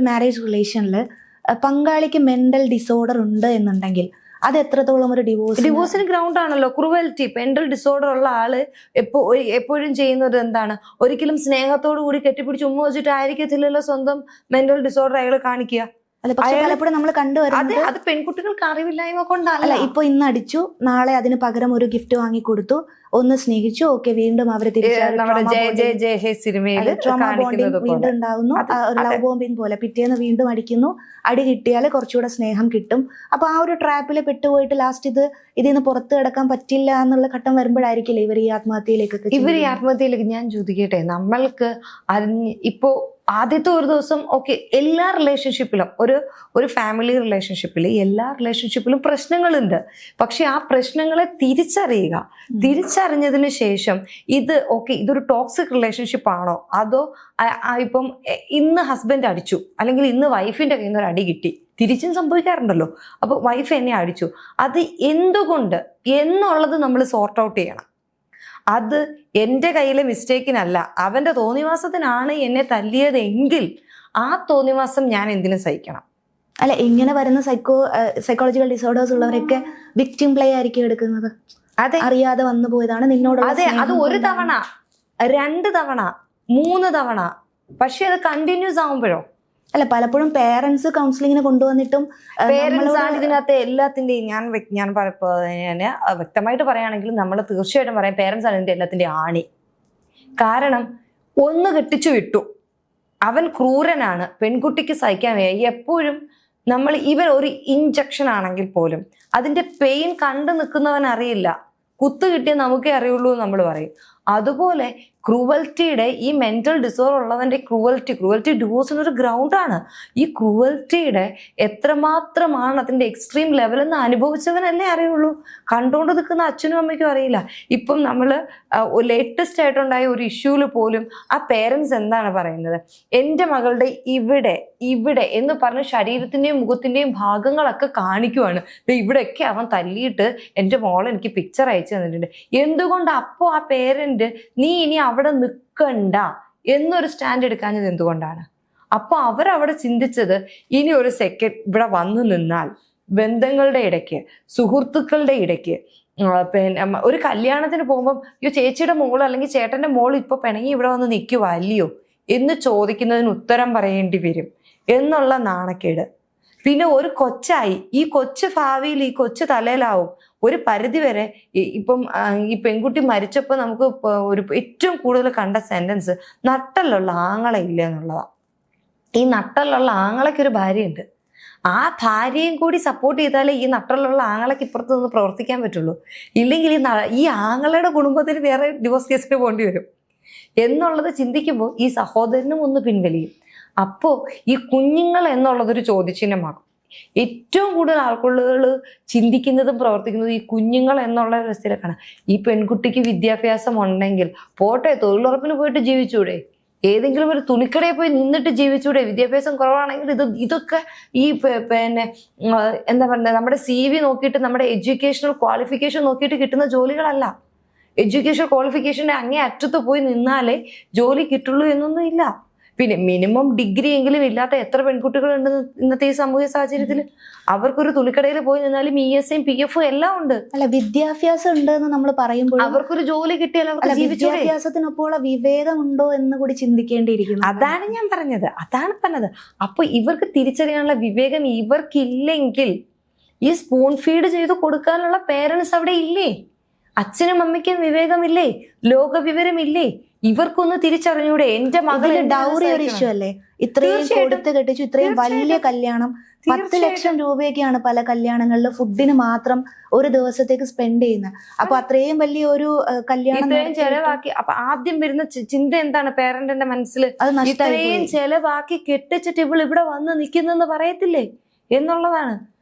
Marriage റിലേഷനിൽ പങ്കാളിക്ക് mental disorder ഉണ്ട് എന്നുണ്ടെങ്കിൽ അത് എത്രത്തോളം ഒരു ഡിവോഴ്സിന് ഗ്രൗണ്ട് ആണല്ലോ. ക്രൂവൽറ്റി, മെന്റൽ ഡിസോർഡർ ഉള്ള ആള് എപ്പോഴും ചെയ്യുന്നത് എന്താണ്? ഒരിക്കലും സ്നേഹത്തോടു കൂടി കെട്ടിപ്പിടിച്ച് ഉമ്മ വെച്ചിട്ടായിരിക്കത്തില്ലല്ലോ സ്വന്തം മെന്റൽ ഡിസോർഡർ അയാൾ കാണിക്കുക. പലപ്പോഴും നമ്മൾ കണ്ടുവരുന്നത് അത് പെൺകുട്ടികൾക്ക് അറിവില്ലായ്മ കൊണ്ടല്ല. അല്ല, ഇപ്പൊ ഇന്ന് അടിച്ചു, നാളെ അതിന് പകരം ഒരു ഗിഫ്റ്റ് വാങ്ങിക്കൊടുത്തു, ഒന്ന് സ്നേഹിച്ചു, ഓക്കെ, വീണ്ടും അവര് ട്രോമ ബോണ്ടിങ് വീണ്ടും ഉണ്ടാകുന്നു, ലവ് ബോംബിങ് പോലെ പിറ്റേന്ന് വീണ്ടും അടിക്കുന്നു. അടി കിട്ടിയാൽ കുറച്ചുകൂടെ സ്നേഹം കിട്ടും. അപ്പൊ ആ ഒരു ട്രാപ്പിൽ പെട്ടുപോയിട്ട് ലാസ്റ്റ് ഇതിന്ന് പുറത്ത് കിടക്കാൻ പറ്റില്ല എന്നുള്ള ഘട്ടം വരുമ്പോഴായിരിക്കില്ലേ ഇവർ ഈ ആത്മഹത്യയിലേക്ക് ഞാൻ ചോദിക്കട്ടെ, നമ്മൾക്ക് ഇപ്പോ ആദ്യത്തെ ഒരു ദിവസം ഓക്കെ, എല്ലാ റിലേഷൻഷിപ്പിലും ഒരു ഫാമിലി റിലേഷൻഷിപ്പിൽ എല്ലാ റിലേഷൻഷിപ്പിലും പ്രശ്നങ്ങളുണ്ട്. പക്ഷെ ആ പ്രശ്നങ്ങളെ തിരിച്ചറിഞ്ഞതിന് ശേഷം ഇതൊരു ടോക്സിക് റിലേഷൻഷിപ്പ് ആണോ, അതോ ഇപ്പം ഇന്ന് ഹസ്ബൻഡ് അടിച്ചു അല്ലെങ്കിൽ ഇന്ന് വൈഫിന്റെ കയ്യിൽ നിന്ന് ഒരു അടി കിട്ടി, തിരിച്ചും സംഭവിക്കാറുണ്ടല്ലോ. അപ്പൊ വൈഫ് എന്നെ അടിച്ചു, അത് എന്തുകൊണ്ട് എന്നുള്ളത് നമ്മൾ സോർട്ട് ഔട്ട് ചെയ്യണം. അത് എൻ്റെ കയ്യിലെ മിസ്റ്റേക്കിനല്ല, അവന്റെ തോന്നിവാസത്തിനാണ് എന്നെ തല്ലിയതെങ്കിൽ ആ തോന്നിവാസം ഞാൻ എന്തിനും സഹിക്കണം. അല്ല, ഇങ്ങനെ വരുന്ന സൈക്കോളജിക്കൽ ഡിസോർഡേഴ്സ് ഉള്ളവരൊക്കെ വിക്ടിം പ്ലേ ആയിരിക്കും എടുക്കുന്നത്. അതെ, അറിയാതെ വന്നു പോയതാണ് നിന്നോട്. അതെ, അത് ഒരു തവണ, 2 തവണ, 3 തവണ, പക്ഷെ അത് കണ്ടിന്യൂസ് ആവുമ്പോഴോ? അല്ല, പലപ്പോഴും പേരൻസ് കൗൺസിലിങ്ങിന് കൊണ്ടുവന്നിട്ടും പേരൻസ് ആണ് ഇതിനകത്ത് എല്ലാത്തിന്റെയും. ഞാൻ വ്യക്തമായിട്ട് പറയുകയാണെങ്കിൽ നമ്മൾ തീർച്ചയായിട്ടും പറയാം, പേരൻസ് ആണ് ഇതിന്റെ എല്ലാത്തിന്റെ ആണി. കാരണം ഒന്ന് കെട്ടിച്ചു വിട്ടു, അവൻ ക്രൂരനാണ്, പെൺകുട്ടിക്ക് സഹിക്കാൻ വയ്യ. എപ്പോഴും ഇവൻ ഒരു ഇഞ്ചക്ഷൻ ആണെങ്കിൽ പോലും അതിന്റെ പെയിൻ കണ്ടു നിൽക്കുന്നവൻ അറിയില്ല, കുത്തു കിട്ടിയ നമുക്കേ അറിയുള്ളൂ നമ്മൾ പറയും. അതുപോലെ ക്രൂവൽറ്റിയുടെ ഈ മെന്റൽ ഡിസോർഡർ ഉള്ളവന്റെ ക്രൂവൽറ്റി ഡിവോഴ്സിനൊരു ഗ്രൗണ്ടാണ്. ഈ ക്രൂവൽറ്റിയുടെ എത്രമാത്രമാണ് അതിന്റെ എക്സ്ട്രീം ലെവൽ എന്ന് അനുഭവിച്ചവനല്ലേ അറിയുള്ളൂ. കണ്ടുകൊണ്ട് നിൽക്കുന്ന അച്ഛനും അമ്മയ്ക്കും അറിയില്ല. ഇപ്പം നമ്മൾ ലേറ്റസ്റ്റ് ആയിട്ടുണ്ടായ ഒരു ഇഷ്യൂല് പോലും ആ പേരൻസ് എന്താണ് പറയുന്നത്, എൻ്റെ മകളുടെ ഇവിടെ എന്ന് പറഞ്ഞ് ശരീരത്തിന്റെയും മുഖത്തിന്റെയും ഭാഗങ്ങളൊക്കെ കാണിക്കുവാണ്. ഇവിടെയൊക്കെ അവൻ തല്ലിയിട്ട് എൻ്റെ മോൾ എനിക്ക് പിക്ചർ അയച്ചു തന്നിട്ടുണ്ട്. എന്തുകൊണ്ട് അപ്പോൾ ആ പേരന്റ് നീ ഇനി അവിടെ നിൽക്കണ്ട എന്നൊരു സ്റ്റാൻഡ് എടുക്കാഞ്ഞത് എന്തുകൊണ്ടാണ്? അപ്പൊ അവരവിടെ ചിന്തിച്ചത്, ഇനി ഒരു സെക്കൻഡ് ഇവിടെ വന്നു നിന്നാൽ ബന്ധങ്ങളുടെ ഇടയ്ക്ക്, സുഹൃത്തുക്കളുടെ ഇടയ്ക്ക്, പിന്നെ ഒരു കല്യാണത്തിന് പോകുമ്പോൾ ചേച്ചിയുടെ മോൾ അല്ലെങ്കിൽ ചേട്ടന്റെ മോൾ ഇപ്പൊ പിണങ്ങി ഇവിടെ വന്ന് നിൽക്കുവാ അല്ലയോ എന്ന് ചോദിക്കുന്നതിന് ഉത്തരം പറയേണ്ടി വരും എന്നുള്ള നാണക്കേട്. പിന്നെ ഒരു കൊച്ചായി, ഈ കൊച്ചു ഭാവിയിൽ ഈ കൊച്ചു തലയിലാവും. ഒരു പരിധി വരെ ഇപ്പം ഈ പെൺകുട്ടി മരിച്ചപ്പോൾ നമുക്ക് ഒരു ഏറ്റവും കൂടുതൽ കണ്ട സെന്റൻസ് നട്ടലുള്ള ആങ്ങളെ ഇല്ല എന്നുള്ളതാണ്. ഈ നട്ടലുള്ള ആങ്ങളയ്ക്ക് ഒരു ഭാര്യയുണ്ട്, ആ ഭാര്യയും കൂടി സപ്പോർട്ട് ചെയ്താലേ ഈ നട്ടലുള്ള ആങ്ങളയ്ക്ക് ഇപ്പുറത്ത് നിന്ന് പ്രവർത്തിക്കാൻ പറ്റുള്ളൂ. ഇല്ലെങ്കിൽ ഈ ആങ്ങളയുടെ കുടുംബത്തിന് വേറെ ഡിവോഴ്സ് കേസിന് പോകേണ്ടി വരും എന്നുള്ളത് ചിന്തിക്കുമ്പോൾ ഈ സഹോദരനും ഒന്ന് പിൻവലിയും. അപ്പോ ഈ കുഞ്ഞുങ്ങൾ എന്നുള്ളതൊരു ചോദ്യചിഹ്നമാകും. ഏറ്റവും കൂടുതൽ ആൾക്കുള്ളുകൾ ചിന്തിക്കുന്നതും പ്രവർത്തിക്കുന്നതും ഈ കുഞ്ഞുങ്ങൾ എന്നുള്ള അവസ്ഥയിലേക്കാണ്. ഈ പെൺകുട്ടിക്ക് വിദ്യാഭ്യാസം ഉണ്ടെങ്കിൽ പോട്ടെ, തൊഴിലുറപ്പിന് പോയിട്ട് ജീവിച്ചൂടെ, ഏതെങ്കിലും ഒരു തുണിക്കടയിൽ പോയി നിന്നിട്ട് ജീവിച്ചൂടെ, വിദ്യാഭ്യാസം കുറവാണെങ്കിൽ ഇതൊക്കെ ഈ പിന്നെ എന്താ പറയുക, നമ്മുടെ CV നോക്കിയിട്ട്, നമ്മുടെ എഡ്യൂക്കേഷണൽ ക്വാളിഫിക്കേഷൻ നോക്കിയിട്ട് കിട്ടുന്ന ജോലികളല്ല. എഡ്യൂക്കേഷൻ ക്വാളിഫിക്കേഷന്റെ അങ്ങേ അറ്റത്ത് പോയി നിന്നാലേ ജോലി കിട്ടുള്ളൂ എന്നൊന്നും ഇല്ല. പിന്നെ മിനിമം ഡിഗ്രി എങ്കിലും ഇല്ലാത്ത എത്ര പെൺകുട്ടികളുണ്ട് ഇന്നത്തെ ഈ സാമൂഹ്യ സാഹചര്യത്തിൽ? അവർക്കൊരു തുണിക്കടയിൽ പോയി നിന്നാലും ESIയും PF എല്ലാം ഉണ്ട്. അല്ല, വിദ്യാഭ്യാസം ഉണ്ട് എന്ന് നമ്മൾ പറയുമ്പോൾ അവർക്കൊരു ജോലി കിട്ടിയാൽ വിദ്യാഭ്യാസത്തിനൊപ്പം വിവേകമുണ്ടോ എന്ന് കൂടി ചിന്തിക്കേണ്ടിയിരിക്കുന്നു. അതാണ് ഞാൻ പറഞ്ഞത്. അപ്പൊ ഇവർക്ക് തിരിച്ചറിയാനുള്ള വിവേകം ഇവർക്കില്ലെങ്കിൽ ഈ സ്പൂൺ ഫീഡ് ചെയ്ത് കൊടുക്കാനുള്ള പേരൻസ് അവിടെ ഇല്ലേ? അച്ഛനും അമ്മയ്ക്കും വിവേകമില്ലേ? ലോക വിവരമില്ലേ? ഇവർക്കൊന്ന് തിരിച്ചറിഞ്ഞൂടെ? എന്റെ മകള് ഡൗറി ഒരു ഇഷ്യൂ അല്ലേ? ഇത്രയും കൊടുത്ത് കെട്ടിച്ചു, ഇത്രയും വലിയ കല്യാണം, 10 ലക്ഷം രൂപയൊക്കെയാണ് പല കല്യാണങ്ങളിലും ഫുഡിന് മാത്രം ഒരു ദിവസത്തേക്ക് സ്പെൻഡ് ചെയ്യുന്നത്. അപ്പൊ അത്രയും വലിയ ഒരു കല്യാണം ചെലവാക്കി, അപ്പൊ ആദ്യം വരുന്ന ചിന്ത എന്താണ് പേരന്റിന്റെ മനസ്സിൽ? ഇത്രയും ചെലവാക്കി കെട്ടിച്ചിട്ട് ഇവിടെ വന്ന് നിൽക്കുന്നെന്ന് പറയത്തില്ലേ എന്നുള്ളതാണ്.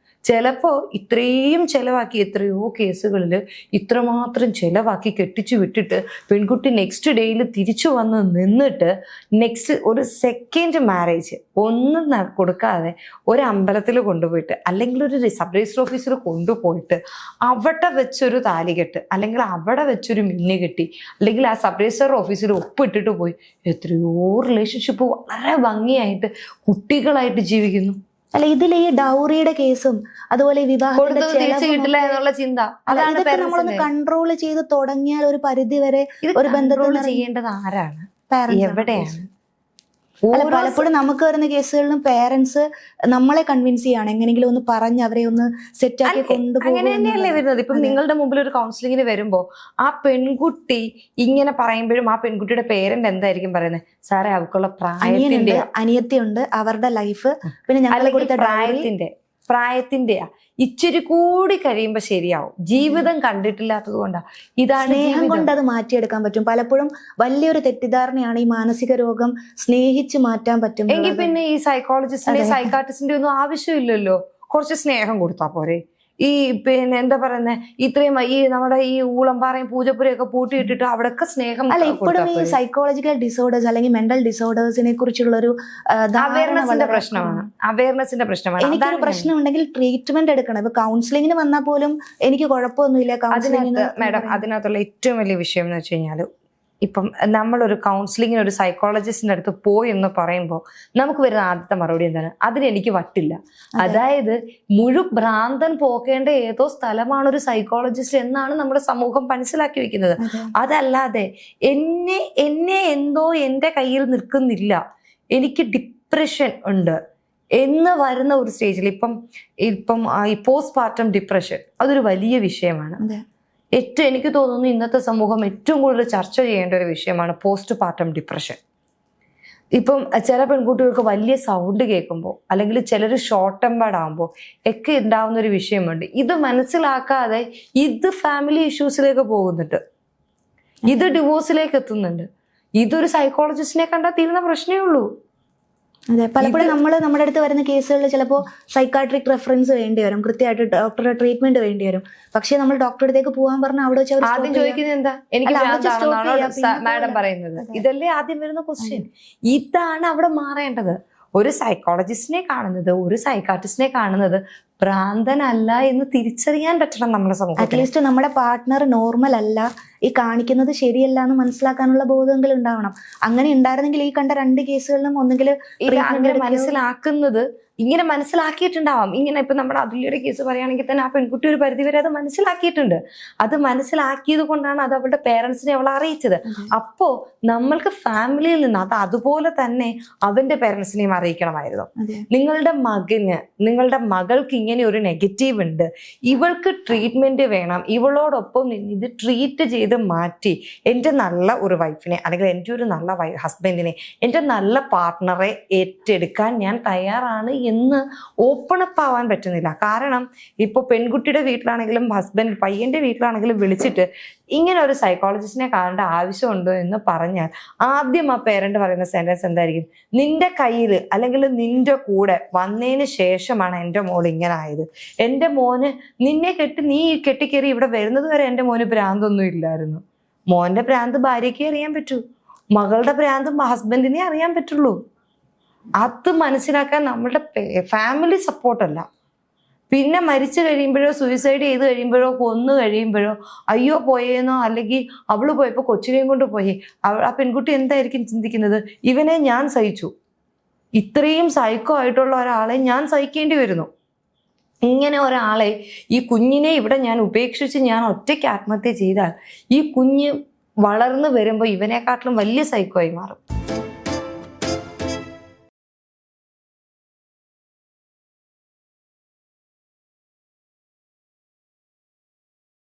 ചിലപ്പോ ഇത്രയും ചെലവാക്കി, എത്രയോ കേസുകളിൽ ഇത്രമാത്രം ചെലവാക്കി കെട്ടിച്ചു വിട്ടിട്ട് പെൺകുട്ടി നെക്സ്റ്റ് ഡേയിൽ തിരിച്ചു വന്ന് നിന്നിട്ട് നെക്സ്റ്റ് ഒരു സെക്കൻഡ് മാരേജ് ഒന്നും കൊടുക്കാതെ ഒരു അമ്പലത്തിൽ കൊണ്ടുപോയിട്ട് അല്ലെങ്കിൽ ഒരു സബ് രജിസ്റ്റർ ഓഫീസിൽ കൊണ്ടുപോയിട്ട് അവിടെ വെച്ചൊരു താലികെട്ട് അല്ലെങ്കിൽ അവിടെ വെച്ചൊരു മിന്നു കെട്ടി അല്ലെങ്കിൽ ആ സബ് രജിസ്റ്റർ ഓഫീസിൽ ഒപ്പിട്ടിട്ട് പോയി എത്രയോ റിലേഷൻഷിപ്പ് വളരെ ഭംഗിയായിട്ട് കുട്ടികളായിട്ട് ജീവിക്കുന്നു. അല്ല, ഇതിൽ ഈ ഡൗറിയുടെ കേസും അതുപോലെ വിവാഹത്തിന്റെ കിട്ടില്ല എന്നുള്ള ചിന്ത, അതാണ് നമ്മളൊന്ന് കൺട്രോൾ ചെയ്ത് തുടങ്ങിയാൽ ഒരു പരിധി വരെ ഒരു ബന്ധത്തിൽ ചെയ്യേണ്ടത് ആരാണ്, എവിടെയാണ്? അല്ല, പലപ്പോഴും നമുക്ക് വരുന്ന കേസുകളിലും പേരൻസ് നമ്മളെ കൺവിൻസ് ചെയ്യാണ്, എങ്ങനെയെങ്കിലും ഒന്ന് പറഞ്ഞ് അവരെ ഒന്ന് സെറ്റാക്കി കൊണ്ടുപോകും. അങ്ങനെ തന്നെയല്ലേ വരുന്നത്. ഇപ്പം നിങ്ങളുടെ മുമ്പിൽ ഒരു കൗൺസിലിങ്ങിന് വരുമ്പോ ആ പെൺകുട്ടി ഇങ്ങനെ പറയുമ്പോഴും ആ പെൺകുട്ടിയുടെ പേരന്റ് എന്തായിരിക്കും പറയുന്നത്? സാറേ, അവൾക്കുള്ള പ്രായത്തിന്റെ അനിയത്തിയുണ്ട്, അവരുടെ ലൈഫ്, പിന്നെ ഞങ്ങൾ കൊടുത്ത പ്രായത്തിന്റെ ഇച്ചിരി കൂടി കഴിയുമ്പോ ശരിയാവും. ജീവിതം കണ്ടിട്ടില്ലാത്തത് കൊണ്ടാ. ഇതാണ് സ്നേഹം കൊണ്ട് അത് മാറ്റിയെടുക്കാൻ പറ്റും. പലപ്പോഴും വലിയൊരു തെറ്റിദ്ധാരണയാണ് ഈ മാനസിക രോഗം സ്നേഹിച്ച് മാറ്റാൻ പറ്റും. എങ്കിൽ പിന്നെ ഈ സൈക്കോളജിസ്റ്റിന്റെ സൈക്കാട്രിസ്റ്റിന്റെ ഒന്നും ആവശ്യമില്ലല്ലോ. കുറച്ച് സ്നേഹം കൊടുത്താ പോരെ. ഈ പിന്നെ എന്താ പറയുന്നത്, ഇത്രയും ഈ നമ്മുടെ ഈ ഊളംപാറയും പൂജപ്പുരയൊക്കെ പൂട്ടിയിട്ടിട്ട് അവിടെയൊക്കെ സ്നേഹം. അല്ല, ഇപ്പോഴും ഈ സൈക്കോളജിക്കൽ ഡിസോർഡേഴ്സ് അല്ലെങ്കിൽ മെന്റൽ ഡിസോർഡേഴ്സിനെ കുറിച്ചുള്ള ഒരു അവയർനെസിന്റെ പ്രശ്നമാണ്. എനിക്കൊരു പ്രശ്നം ഉണ്ടെങ്കിൽ ട്രീറ്റ്മെന്റ് എടുക്കണം. ഇപ്പൊ കൗൺസിലിങ്ങിന് വന്നാൽ പോലും എനിക്ക് കുഴപ്പമൊന്നുമില്ല. മാഡം, അതിനകത്തുള്ള ഏറ്റവും വലിയ വിഷയം എന്ന് വെച്ച് കഴിഞ്ഞാൽ, ഇപ്പം നമ്മളൊരു കൗൺസിലിങ്ങിന് ഒരു സൈക്കോളജിസ്റ്റിന്റെ അടുത്ത് പോയി എന്ന് പറയുമ്പോൾ നമുക്ക് വരുന്ന ആദ്യത്തെ മറുപടി എന്താണ്? അതിനെനിക്ക് വട്ടില്ല. അതായത് ഭ്രാന്തൻ പോകേണ്ട ഏതോ സ്ഥലമാണ് ഒരു സൈക്കോളജിസ്റ്റ് എന്നാണ് നമ്മുടെ സമൂഹം മനസ്സിലാക്കി വെക്കുന്നത്. അതല്ലാതെ എന്നെ എന്തോ എൻ്റെ കയ്യിൽ നിൽക്കുന്നില്ല, എനിക്ക് ഡിപ്രഷൻ ഉണ്ട് എന്ന് വരുന്ന ഒരു സ്റ്റേജിൽ ഇപ്പം ഈ പോസ്റ്റ് പാർട്ടം ഡിപ്രഷൻ അതൊരു വലിയ വിഷയമാണ്. എനിക്ക് തോന്നുന്നു ഇന്നത്തെ സമൂഹം ഏറ്റവും കൂടുതൽ ചർച്ച ചെയ്യേണ്ട ഒരു വിഷയമാണ് പോസ്റ്റ് പാർട്ടം ഡിപ്രഷൻ. ഇപ്പം ചില പെൺകുട്ടികൾക്ക് വലിയ സൗണ്ട് കേൾക്കുമ്പോൾ അല്ലെങ്കിൽ ചിലർ ഷോർട്ട് ടെമ്പേർഡ് ആകുമ്പോൾ ഒക്കെ ഉണ്ടാവുന്ന ഒരു വിഷയമുണ്ട്. ഇത് മനസ്സിലാക്കാതെ ഇത് ഫാമിലി ഇഷ്യൂസിലേക്ക് പോകുന്നുണ്ട്, ഇത് ഡിവോഴ്സിലേക്ക് എത്തുന്നുണ്ട്. ഇതൊരു സൈക്കോളജിസ്റ്റിനെ കണ്ടാൽ തീരുന്ന പ്രശ്നമേ ഉള്ളൂ. അതെ, പലപ്പോഴും നമ്മുടെ അടുത്ത് വരുന്ന കേസുകളിൽ ചിലപ്പോൾ സൈക്കാട്രിക് റെഫറൻസ് വേണ്ടി വരും, കൃത്യമായിട്ട് ഡോക്ടറുടെ ട്രീറ്റ്മെന്റ് വേണ്ടി വരും. പക്ഷെ നമ്മൾ ഡോക്ടറുടെ അടുത്തേക്ക് പോകാൻ പറഞ്ഞാൽ അവിടെ വെച്ച് ആദ്യം ചോദിക്കുന്നത് എന്താ? എനിക്ക് മാഡം പറയുന്നത് ഇതല്ലേ ആദ്യം വരുന്ന ക്വസ്റ്റ്യൻ. ഇതാണ് അവിടെ മാറേണ്ടത്. ഒരു സൈക്കോളജിസ്റ്റിനെ കാണുന്നത്, ഒരു സൈക്കാട്രിസ്റ്റിനെ കാണുന്നത് ഭ്രാന്തനല്ല എന്ന് തിരിച്ചറിയാൻ പറ്റണം നമ്മുടെ സമൂഹത്തിൽ. അറ്റ്ലീസ്റ്റ് നമ്മുടെ പാർട്ട്ണർ നോർമൽ അല്ല, ഈ കാണിക്കുന്നത് ശരിയല്ല എന്ന് മനസ്സിലാക്കാനുള്ള ബോധമെങ്കിലും ഉണ്ടാവണം. അങ്ങനെ ഉണ്ടായിരുന്നെങ്കിൽ ഈ കണ്ട 2 കേസുകളിലും ഒന്നുകിൽ അങ്ങനെ മനസ്സിലാക്കുന്നത് ഇങ്ങനെ മനസ്സിലാക്കിയിട്ടുണ്ടാവാം. ഇങ്ങനെ ഇപ്പൊ നമ്മുടെ അതുല്യയുടെ കേസ് പറയുകയാണെങ്കിൽ തന്നെ ആ പെൺകുട്ടി ഒരു പരിധി വരെ അത് മനസ്സിലാക്കിയിട്ടുണ്ട്. അത് മനസ്സിലാക്കിയത് കൊണ്ടാണ് അത് അവളുടെ പേരൻസിനെ അവളെ അറിയിച്ചത്. അപ്പോ നമ്മൾക്ക് ഫാമിലിയിൽ നിന്ന് അത് അതുപോലെ തന്നെ അവന്റെ പേരൻസിനെയും അറിയിക്കണമായിരുന്നു. നിങ്ങളുടെ മകൾക്ക് ഇങ്ങനെ ഒരു നെഗറ്റീവ് ഉണ്ട്, ഇവൾക്ക് ട്രീറ്റ്മെന്റ് വേണം, ഇവളോടൊപ്പം ഇത് ട്രീറ്റ് ചെയ്ത് മാറ്റി എൻ്റെ നല്ല ഒരു വൈഫിനെ അല്ലെങ്കിൽ എൻ്റെ ഒരു നല്ല ഹസ്ബൻഡിനെ, എൻ്റെ നല്ല പാർട്ട്ണറെ ഏറ്റെടുക്കാൻ ഞാൻ തയ്യാറാണ് എന്ന് ഓപ്പൺ അപ്പ് ആവാൻ പറ്റുന്നില്ല. കാരണം ഇപ്പോൾ പെൺകുട്ടിയുടെ വീട്ടിലാണെങ്കിലും പയ്യന്റെ വീട്ടിലാണെങ്കിലും വിളിച്ചിട്ട് ഇങ്ങനെ ഒരു സൈക്കോളജിസ്റ്റിനെ കാണേണ്ട ആവശ്യമുണ്ടോ എന്ന് പറഞ്ഞാൽ ആദ്യം ആ പേരന്റ് പറയുന്ന സെന്റൻസ് എന്തായിരിക്കും? നിന്റെ കയ്യിൽ അല്ലെങ്കിൽ നിന്റെ കൂടെ വന്നതിന് ശേഷമാണ് എൻ്റെ മോൾ ഇങ്ങനെ ആയത്. എൻ്റെ മോന് നീ കെട്ടിക്കേറി ഇവിടെ വരുന്നത് വരെ എൻ്റെ മോന് ഭ്രാന്തൊന്നും ഇല്ലായിരുന്നു. മോന്റെ ഭ്രാന്ത് ഭാര്യയ്ക്ക് അറിയാൻ പറ്റൂ, മകളുടെ ഭ്രാന്ത് ഹസ്ബൻഡിനെ അറിയാൻ പറ്റുള്ളൂ. അത് മനസ്സിലാക്കാൻ നമ്മളുടെ ഫാമിലി സപ്പോർട്ടല്ല. പിന്നെ മരിച്ചു കഴിയുമ്പോഴോ സൂയിസൈഡ് ചെയ്ത് കഴിയുമ്പോഴോ കൊന്നു കഴിയുമ്പോഴോ അയ്യോ പോയേന്നോ അല്ലെങ്കിൽ അവള് പോയപ്പോ കൊച്ചിനെയും കൊണ്ട് പോയി ആ പെൺകുട്ടി എന്തായിരിക്കും ചിന്തിക്കുന്നത്? ഇവനെ ഞാൻ സഹിച്ചു, ഇത്രയും സൈക്കോ ആയിട്ടുള്ള ഒരാളെ ഞാൻ സഹിക്കേണ്ടി വരുന്നു. ഇങ്ങനെ ഒരാളെ, ഈ കുഞ്ഞിനെ ഇവിടെ ഞാൻ ഉപേക്ഷിച്ച് ഞാൻ ഒറ്റയ്ക്ക് ആത്മഹത്യ ചെയ്താൽ ഈ കുഞ്ഞ് വളർന്നു വരുമ്പോൾ ഇവനെക്കാട്ടിലും വലിയ സൈക്കോ ആയി മാറും.